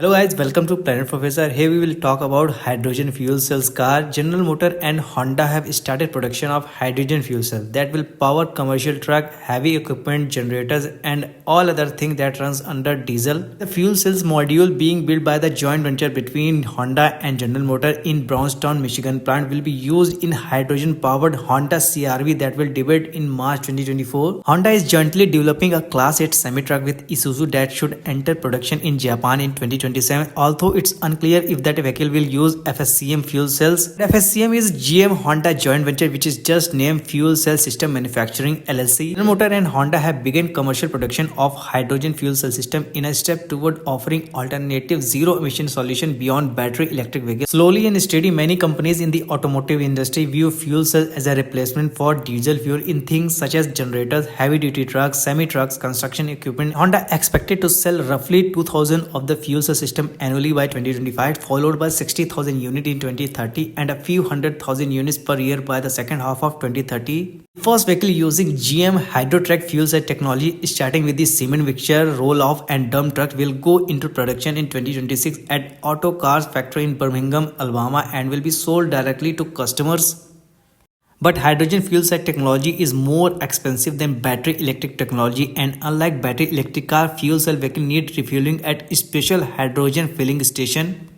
Hello guys, welcome to Planet Professor. Here we will talk about hydrogen fuel cells car. General Motor and Honda have started production of hydrogen fuel cell that will power commercial truck, heavy equipment, generators and all other thing that runs under diesel. The fuel cells module being built by the joint venture between Honda and General Motor in Brownstown, Michigan plant will be used in hydrogen powered Honda CRV that will debut in March 2024. Honda is jointly developing a Class 8 semi-truck with Isuzu that should enter production in Japan in 2027, although it's unclear if that vehicle will use FSCM fuel cells. FSCM is GM Honda joint venture which is just named Fuel Cell System Manufacturing LLC. General Motor and Honda have begun commercial production of hydrogen fuel cell system in a step toward offering alternative zero emission solution beyond battery electric vehicles. Slowly and steady, many companies in the automotive industry view fuel cells as a replacement for diesel fuel in things such as generators, heavy duty trucks, semi trucks, construction equipment. Honda expected to sell roughly 2,000 of the fuel cell system annually by 2025, followed by 60,000 units in 2030 and a few 100,000 units per year by the second half of 2030. First vehicle using GM Hydrotrack fuel cell technology, starting with the cement mixture, roll-off and dump truck, will go into production in 2026 at Auto Cars factory in Birmingham, Alabama, and will be sold directly to customers. But hydrogen fuel cell technology is more expensive than battery electric technology, and unlike battery electric car, fuel cell vehicle need refueling at special hydrogen filling station.